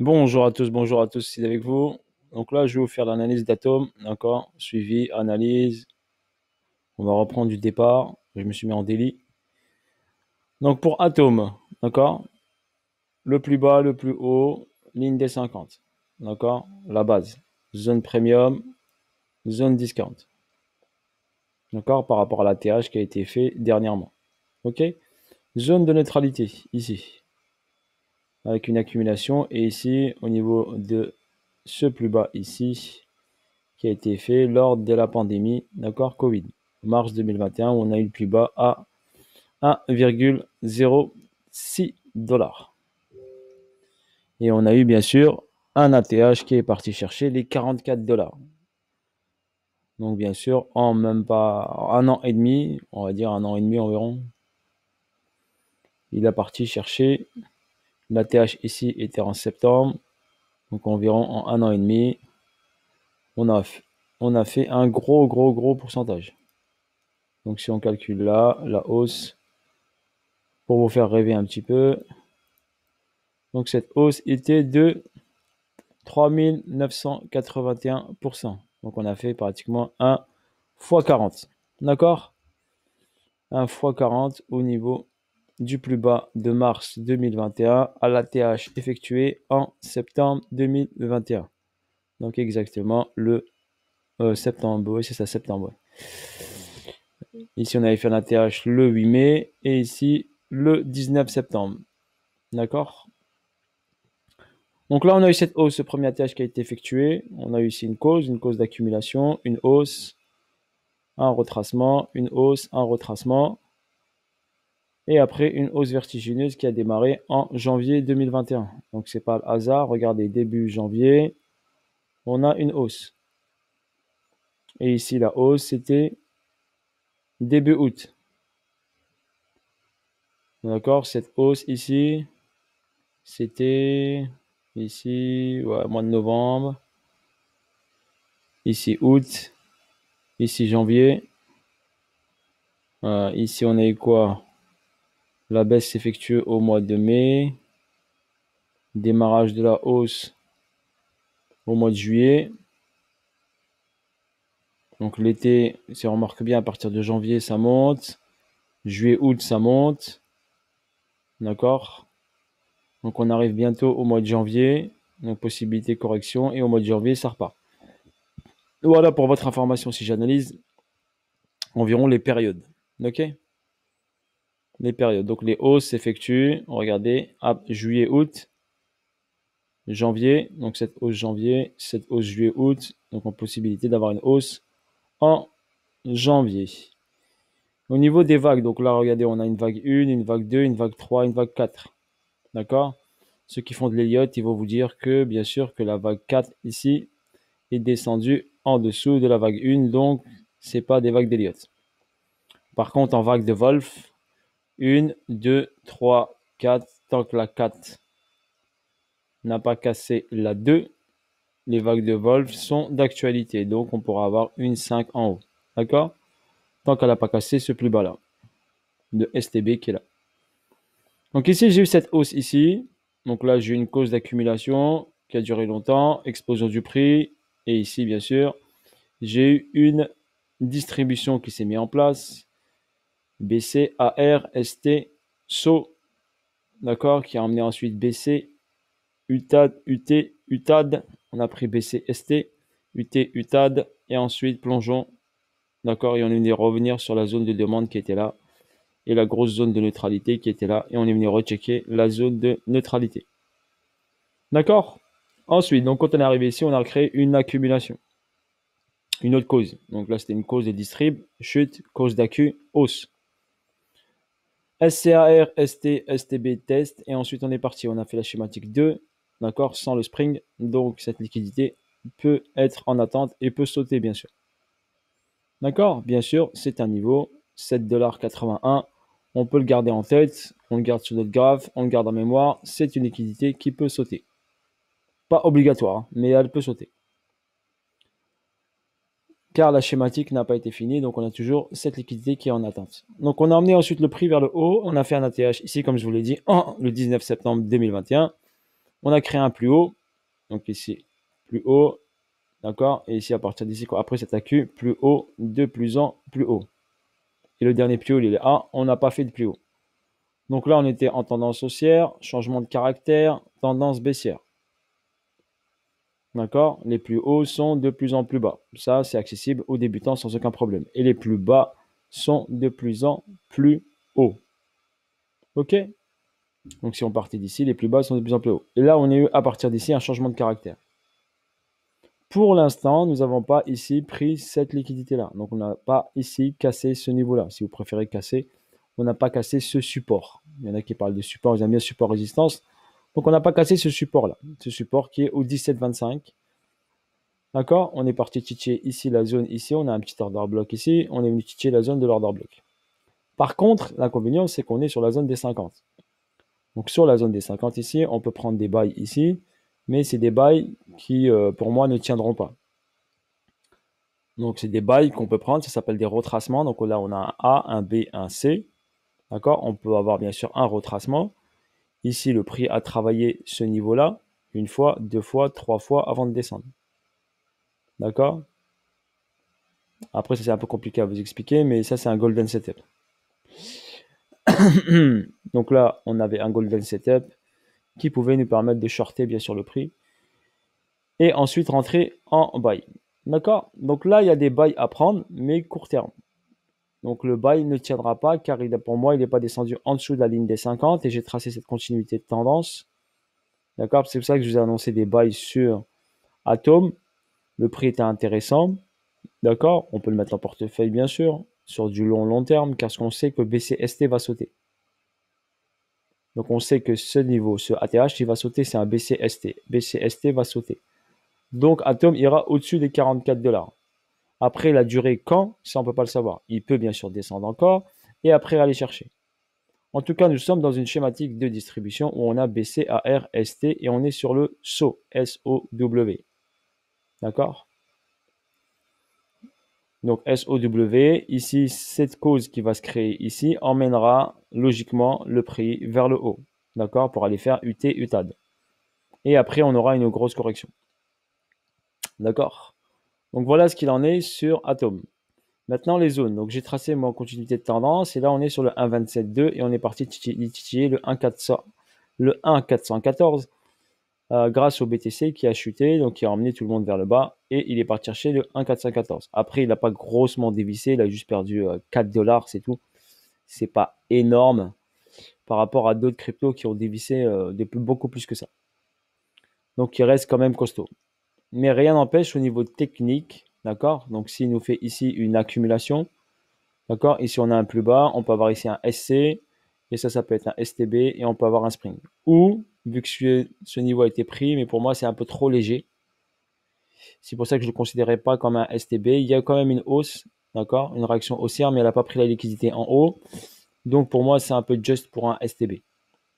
Bonjour à tous, c'est avec vous. Donc là, je vais vous faire l'analyse d'atomes, d'accord? Suivi, analyse. On va reprendre du départ. Je me suis mis en délit. Donc pour atome, d'accord? Le plus bas, le plus haut, ligne des 50, d'accord? La base, zone premium, zone discount, d'accord? Par rapport à la TH qui a été fait dernièrement, ok? Zone de neutralité, ici, avec une accumulation. Et ici, au niveau de ce plus bas ici, qui a été fait lors de la pandémie, d'accord, Covid, mars 2021, où on a eu le plus bas à 1,06 $. Et on a eu bien sûr un ATH qui est parti chercher les 44 $. Donc bien sûr, en même pas un an et demi, on va dire un an et demi environ, il est parti chercher l'ATH ici était en septembre, donc environ en un an et demi, on a fait un gros pourcentage. Donc si on calcule là, la hausse, pour vous faire rêver un petit peu, donc cette hausse était de 3981%. Donc on a fait pratiquement 1 fois 40. D'accord? 1 fois 40 au niveau du plus bas de mars 2021 à la TH effectuée en septembre 2021. Donc exactement le septembre, oui c'est ça, septembre. Ouais. Ici on avait fait un TH le 8 mai et ici le 19 septembre. D'accord? Donc là, on a eu cette hausse, ce premier ATH qui a été effectué. On a eu ici une cause d'accumulation, une hausse, un retracement, une hausse, un retracement. Et après, une hausse vertigineuse qui a démarré en janvier 2021. Donc, c'est pas le hasard. Regardez, début janvier, on a une hausse. Et ici, la hausse, c'était début août. D'accord? Cette hausse ici, c'était ici, ouais, mois de novembre. Ici, août. Ici, janvier. Ici, on a eu quoi? La baisse s'effectue au mois de mai. Démarrage de la hausse au mois de juillet. Donc l'été, si on remarque bien, à partir de janvier, ça monte. Juillet, août, ça monte. D'accord? Donc on arrive bientôt au mois de janvier. Donc possibilité de correction. Et au mois de janvier, ça repart. Voilà pour votre information si j'analyse environ les périodes. Ok? Les périodes. Donc les hausses s'effectuent, regardez, à juillet, août, janvier. Donc cette hausse janvier, cette hausse juillet, août. Donc en possibilité d'avoir une hausse en janvier. Au niveau des vagues, donc là, regardez, on a une vague 1, une vague 2, une vague 3, une vague 4. D'accord? Ceux qui font de l'Elliott, ils vont vous dire que, bien sûr, que la vague 4 ici est descendue en dessous de la vague 1, donc c'est pas des vagues d'Elliott. Par contre, en vague de Wolf, 1, 2, 3, 4, tant que la 4 n'a pas cassé la 2, les vagues de Wolf sont d'actualité. Donc, on pourra avoir une 5 en haut. D'accord? Tant qu'elle n'a pas cassé ce plus bas là, de STB qui est là. Donc ici, j'ai eu cette hausse ici. Donc là, j'ai eu une cause d'accumulation qui a duré longtemps, explosion du prix. Et ici, bien sûr, j'ai eu une distribution qui s'est mise en place. BC, AR, ST, SO, d'accord, qui a emmené ensuite BC, UTAD, UT, UTAD. On a pris BC, ST, UT, UTAD. Et ensuite, plongeons, d'accord, et on est venu revenir sur la zone de demande qui était là. Et la grosse zone de neutralité qui était là. Et on est venu rechecker la zone de neutralité. D'accord? Ensuite, donc quand on est arrivé ici, on a créé une accumulation. Une autre cause. Donc là, c'était une cause de distrib, chute, cause d'accu, hausse. SCAR, ST, STB, test. Et ensuite, on est parti. On a fait la schématique 2, d'accord, sans le spring. Donc, cette liquidité peut être en attente et peut sauter, bien sûr. D'accord? Bien sûr, c'est un niveau 7,81 $. On peut le garder en tête. On le garde sur notre graphe. On le garde en mémoire. C'est une liquidité qui peut sauter. Pas obligatoire, mais elle peut sauter. Car la schématique n'a pas été finie, donc on a toujours cette liquidité qui est en attente. Donc on a emmené ensuite le prix vers le haut. On a fait un ATH ici, comme je vous l'ai dit, le 19 septembre 2021. On a créé un plus haut. Donc ici, plus haut. D'accord? Et ici, à partir d'ici, après cet AQ, plus haut, de plus en plus haut. Et le dernier plus haut, il est A. On n'a pas fait de plus haut. Donc là, on était en tendance haussière, changement de caractère, tendance baissière. D'accord? Les plus hauts sont de plus en plus bas. Ça, c'est accessible aux débutants sans aucun problème. Et les plus bas sont de plus en plus hauts. OK? Donc si on partait d'ici, les plus bas sont de plus en plus hauts. Et là, on a eu à partir d'ici un changement de caractère. Pour l'instant, nous n'avons pas ici pris cette liquidité-là. Donc on n'a pas ici cassé ce niveau-là. Si vous préférez casser, on n'a pas cassé ce support. Il y en a qui parlent de support, ils aiment bien support résistance. Donc on n'a pas cassé ce support-là. Ce support qui est au 17,25. D'accord? On est parti titiller ici la zone, ici. On a un petit order block ici. On est venu titiller la zone de l'order block. Par contre, l'inconvénient, c'est qu'on est sur la zone des 50. Donc sur la zone des 50 ici, on peut prendre des buys ici. Mais c'est des buys qui, pour moi, ne tiendront pas. Donc c'est des buys qu'on peut prendre. Ça s'appelle des retracements. Donc là, on a un A, un B, un C. D'accord? On peut avoir bien sûr un retracement. Ici, le prix a travaillé ce niveau-là. Une fois, deux fois, trois fois avant de descendre. D'accord? Après, ça c'est un peu compliqué à vous expliquer, mais ça c'est un golden setup. Donc là, on avait un golden setup qui pouvait nous permettre de shorter bien sûr le prix et ensuite rentrer en buy. D'accord? Donc là, il y a des buys à prendre, mais court terme. Donc le buy ne tiendra pas car pour moi, il n'est pas descendu en dessous de la ligne des 50 et j'ai tracé cette continuité de tendance. D'accord? C'est pour ça que je vous ai annoncé des buys sur Atom. Le prix était intéressant. D'accord? On peut le mettre en portefeuille, bien sûr, sur du long terme, car ce qu'on sait que BCST va sauter. Donc, on sait que ce niveau, ce ATH, il va sauter, c'est un BCST. BCST va sauter. Donc, Atom ira au-dessus des 44 $. Après, la durée quand, ça, on ne peut pas le savoir. Il peut bien sûr descendre encore et après aller chercher. En tout cas, nous sommes dans une schématique de distribution où on a BCARST et on est sur le SOW. S-O-W. D'accord? Donc SOW, ici, cette cause qui va se créer ici emmènera logiquement le prix vers le haut, d'accord, pour aller faire UT, UTAD. Et après, on aura une grosse correction. D'accord? Donc voilà ce qu'il en est sur Atom. Maintenant, les zones. Donc j'ai tracé mon continuité de tendance et là, on est sur le 1,27,2 et on est parti titiller le 1,400, le 1,414 grâce au BTC qui a chuté, donc qui a emmené tout le monde vers le bas, et il est parti chercher le 1,414. Après, il n'a pas grossement dévissé, il a juste perdu 4 $, c'est tout. C'est pas énorme par rapport à d'autres cryptos qui ont dévissé beaucoup plus que ça. Donc il reste quand même costaud. Mais rien n'empêche au niveau technique, d'accord? Donc s'il nous fait ici une accumulation, d'accord? Ici on a un plus bas, on peut avoir ici un SC, et ça peut être un STB, et on peut avoir un spring. Ou, vu que ce niveau a été pris, mais pour moi c'est un peu trop léger. C'est pour ça que je ne le considérais pas comme un STB. Il y a quand même une hausse, d'accord? Une réaction haussière, mais elle n'a pas pris la liquidité en haut. Donc pour moi, c'est un peu juste pour un STB.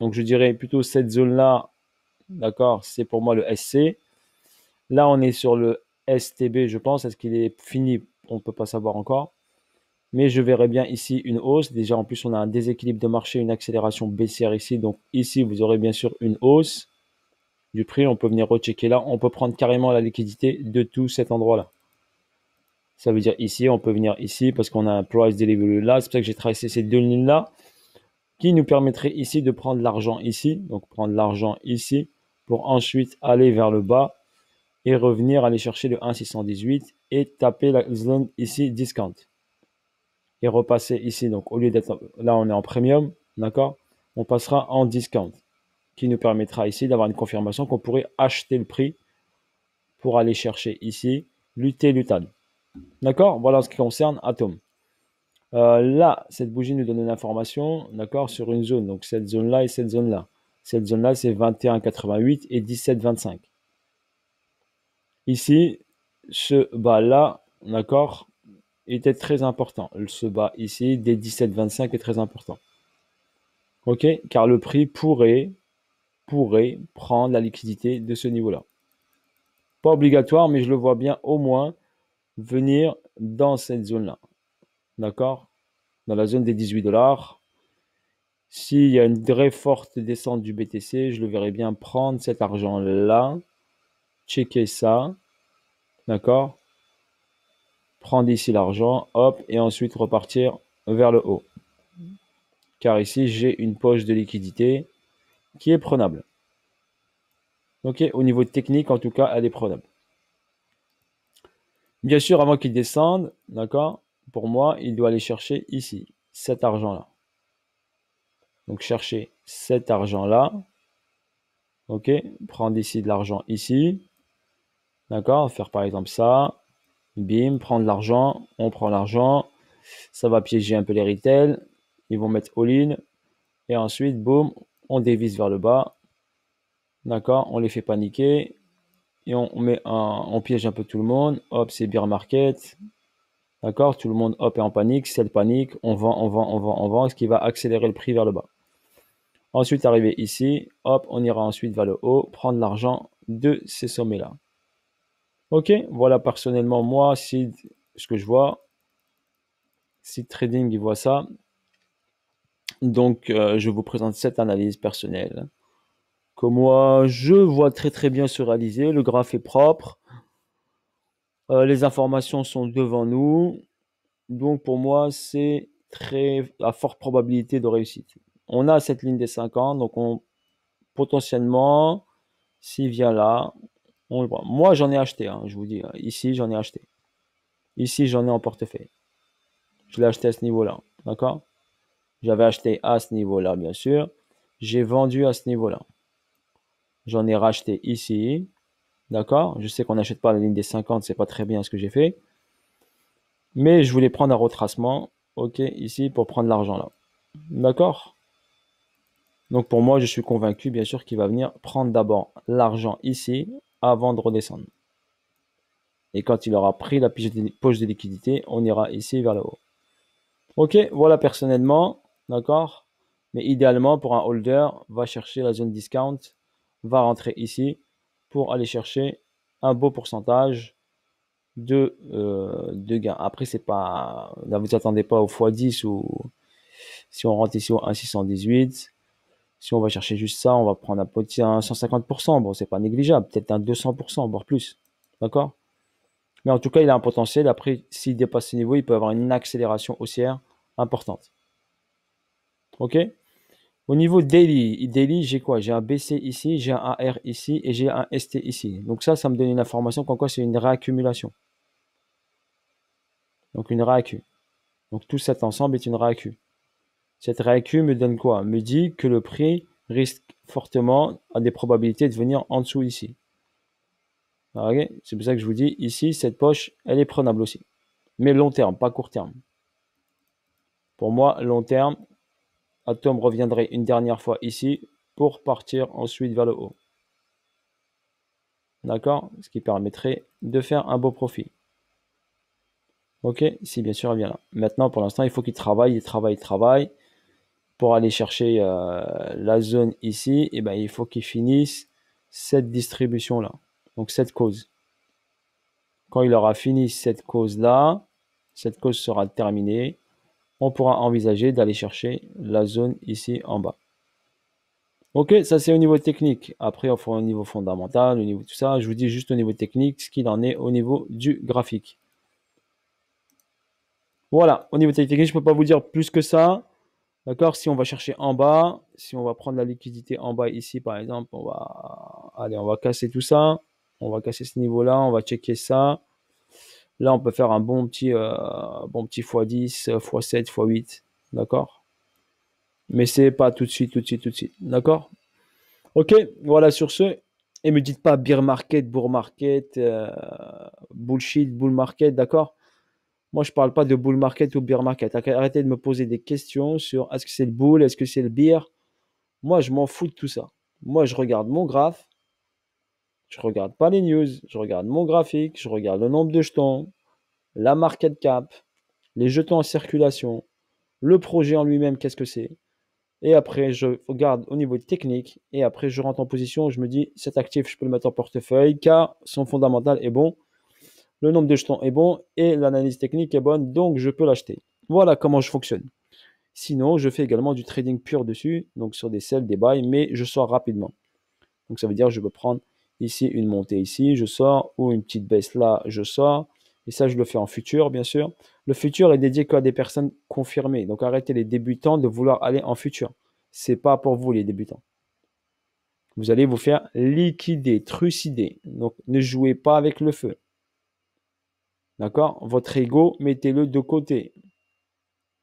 Donc je dirais plutôt cette zone-là, d'accord? C'est pour moi le SC. Là, on est sur le STB, je pense. Est-ce qu'il est fini? On ne peut pas savoir encore. Mais je verrais bien ici une hausse. Déjà, en plus, on a un déséquilibre de marché, une accélération baissière ici. Donc ici, vous aurez bien sûr une hausse du prix. On peut venir rechecker là. On peut prendre carrément la liquidité de tout cet endroit-là. Ça veut dire ici, on peut venir ici parce qu'on a un price delivery là. C'est pour ça que j'ai tracé ces deux lignes-là qui nous permettraient ici de prendre l'argent ici. Donc prendre l'argent ici pour ensuite aller vers le bas et revenir aller chercher le 1,618 et taper la zone ici discount. Et repasser ici. Donc au lieu d'être là, on est en premium. D'accord? On passera en discount qui nous permettra ici d'avoir une confirmation qu'on pourrait acheter le prix pour aller chercher ici l'UT-LUTAD. D'accord? Voilà en ce qui concerne Atom. Là, cette bougie nous donne une information, d'accord, sur une zone. Donc cette zone-là et cette zone-là. Cette zone-là, c'est 21,88 et 17,25. Ici, ce bas-là, d'accord, était très important. Ce bas ici, des 17,25 est très important. Ok? Car le prix pourrait prendre la liquidité de ce niveau-là. Pas obligatoire, mais je le vois bien au moins venir dans cette zone-là. D'accord? Dans la zone des 18 $. S'il y a une très forte descente du BTC, je le verrai bien prendre cet argent-là, checker ça, d'accord? Prendre ici l'argent, hop, et ensuite repartir vers le haut. Car ici, j'ai une poche de liquidité qui est prenable. Ok, au niveau technique, en tout cas, elle est prenable. Bien sûr, avant qu'il descende, d'accord, pour moi, il doit aller chercher ici, cet argent-là. Donc, chercher cet argent-là. Ok, prendre ici de l'argent ici. D'accord, faire par exemple ça. Bim, prendre l'argent. On prend l'argent. Ça va piéger un peu les retail. Ils vont mettre all-in. Et ensuite, boum, on dévisse vers le bas. D'accord, on les fait paniquer. Et on piège un peu tout le monde. Hop, c'est bear market. D'accord, tout le monde hop est en panique. C'est le panique. On vend, on vend, on vend, on vend. Ce qui va accélérer le prix vers le bas. Ensuite, arriver ici. Hop, on ira ensuite vers le haut. Prendre l'argent de ces sommets-là. Ok, voilà personnellement moi, si ce que je vois, si Trading il voit ça, donc je vous présente cette analyse personnelle que moi je vois très très bien se réaliser. Le graphe est propre, les informations sont devant nous, donc pour moi c'est très à forte probabilité de réussite. On a cette ligne des 50, donc potentiellement s'il vient là, on le voit. Moi j'en ai acheté, hein, je vous dis, ici j'en ai acheté, ici j'en ai en portefeuille. Je l'ai acheté à ce niveau-là, d'accord? J'avais acheté à ce niveau-là, bien sûr. J'ai vendu à ce niveau-là. J'en ai racheté ici, d'accord? Je sais qu'on n'achète pas la ligne des 50, c'est pas très bien ce que j'ai fait. Mais je voulais prendre un retracement, ok, ici, pour prendre l'argent là. D'accord? Donc pour moi, je suis convaincu, bien sûr, qu'il va venir prendre d'abord l'argent ici, avant de redescendre. Et quand il aura pris la poche de liquidité, on ira ici vers le haut. Ok, voilà personnellement, d'accord? Mais idéalement, pour un holder, va chercher la zone discount, va rentrer ici pour aller chercher un beau pourcentage de gains. Après, c'est pas, ne vous attendez pas au x10 ou si on rentre ici au 1,618. Si on va chercher juste ça, on va prendre un petit 150%. Bon, c'est pas négligeable, peut-être un 200%, voire plus. D'accord? Mais en tout cas, il a un potentiel. Après, s'il dépasse ce niveau, il peut avoir une accélération haussière importante. Ok? Au niveau daily, j'ai quoi? J'ai un BC ici, j'ai un AR ici et j'ai un ST ici. Donc ça me donne une information comme quoi c'est une réaccumulation. Donc une réaccu. Donc tout cet ensemble est une réaccu. Cette réaccu me donne quoi? Me dit que le prix risque fortement à des probabilités de venir en dessous ici. Okay? C'est pour ça que je vous dis ici, cette poche, elle est prenable aussi. Mais long terme, pas court terme. Pour moi, long terme, Atom reviendrait une dernière fois ici pour partir ensuite vers le haut. D'accord? Ce qui permettrait de faire un beau profit. Ok? Si bien sûr elle vient là. Maintenant, pour l'instant, il faut qu'il travaille, travaille. Pour aller chercher la zone ici, et ben, il faut qu'il finisse cette distribution-là. Donc cette cause. Quand il aura fini cette cause-là, cette cause sera terminée, on pourra envisager d'aller chercher la zone ici en bas. Ok, ça c'est au niveau technique. Après, on fera au niveau fondamental, au niveau de tout ça. Je vous dis juste au niveau technique ce qu'il en est au niveau du graphique. Voilà, au niveau technique, je ne peux pas vous dire plus que ça. D'accord? Si on va chercher en bas, si on va prendre la liquidité en bas ici, par exemple, on va casser tout ça. On va casser ce niveau-là, on va checker ça. Là, on peut faire un bon petit x10, x7, x8. D'accord? Mais c'est pas tout de suite, tout de suite, tout de suite. D'accord? Ok, voilà sur ce. Et me dites pas bear market, bull market, bullshit, bull market, d'accord? Moi, je parle pas de bull market ou bear market. Arrêtez de me poser des questions sur est-ce que c'est le bull, est-ce que c'est le bear. Moi, je m'en fous de tout ça. Moi, je regarde mon graphe, je regarde pas les news, je regarde mon graphique, je regarde le nombre de jetons, la market cap, les jetons en circulation, le projet en lui-même, qu'est-ce que c'est. Et après, je regarde au niveau technique. Et après, je rentre en position où je me dis, cet actif, je peux le mettre en portefeuille car son fondamental est bon, le nombre de jetons est bon et l'analyse technique est bonne, donc je peux l'acheter. Voilà comment je fonctionne. Sinon, je fais également du trading pur dessus, donc sur des sells, des buys, mais je sors rapidement. Donc ça veut dire que je peux prendre ici une montée ici, je sors, ou une petite baisse là, je sors. Et ça, je le fais en futur, bien sûr. Le futur est dédié qu'à des personnes confirmées. Donc arrêtez les débutants de vouloir aller en futur. C'est pas pour vous les débutants. Vous allez vous faire liquider, trucider. Donc ne jouez pas avec le feu. D'accord? Votre ego, mettez-le de côté.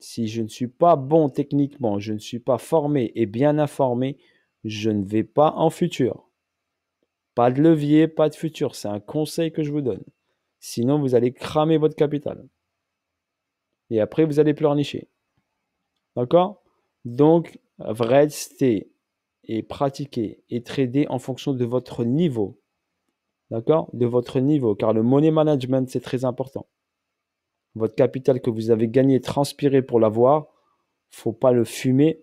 Si je ne suis pas bon techniquement, je ne suis pas formé et bien informé, je ne vais pas en futur. Pas de levier, pas de futur. C'est un conseil que je vous donne. Sinon, vous allez cramer votre capital. Et après, vous allez pleurnicher. D'accord? Donc, restez et pratiquez et trader en fonction de votre niveau. D'accord? De votre niveau. Car le money management, c'est très important. Votre capital que vous avez gagné, transpiré pour l'avoir, faut pas le fumer,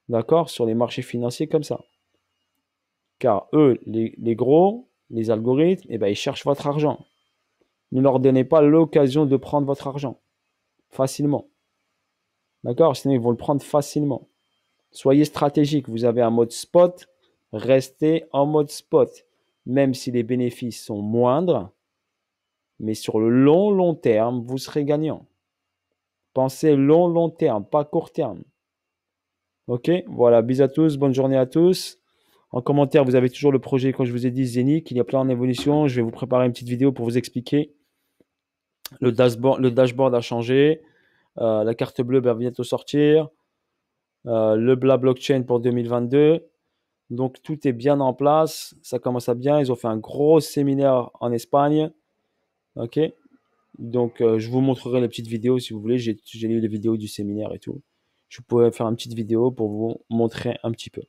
d'accord, sur les marchés financiers comme ça. Car eux, les gros, les algorithmes, eh ben, ils cherchent votre argent. Ne leur donnez pas l'occasion de prendre votre argent facilement. D'accord? Sinon, ils vont le prendre facilement. Soyez stratégique. Vous avez un mode spot, restez en mode spot. Même si les bénéfices sont moindres, mais sur le long terme, vous serez gagnant. Pensez long terme, pas court terme. Ok? Voilà, bisous à tous, bonne journée à tous. En commentaire, vous avez toujours le projet, comme je vous ai dit, Zénith, il y a plein en évolution. Je vais vous préparer une petite vidéo pour vous expliquer. Le dashboard a changé. La carte bleue va bientôt sortir. Le blockchain pour 2022. Donc, tout est bien en place. Ça commence à bien. Ils ont fait un gros séminaire en Espagne. OK? Donc, je vous montrerai les petites vidéos si vous voulez. J'ai lu les vidéos du séminaire et tout. Je pourrais faire une petite vidéo pour vous montrer un petit peu.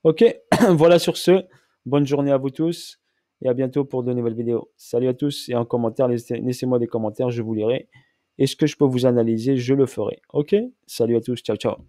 OK? Voilà sur ce. Bonne journée à vous tous. Et à bientôt pour de nouvelles vidéos. Salut à tous. Et en commentaire, laissez-moi des commentaires. Je vous lirai. Et ce que je peux vous analyser, je le ferai. OK? Salut à tous. Ciao, ciao.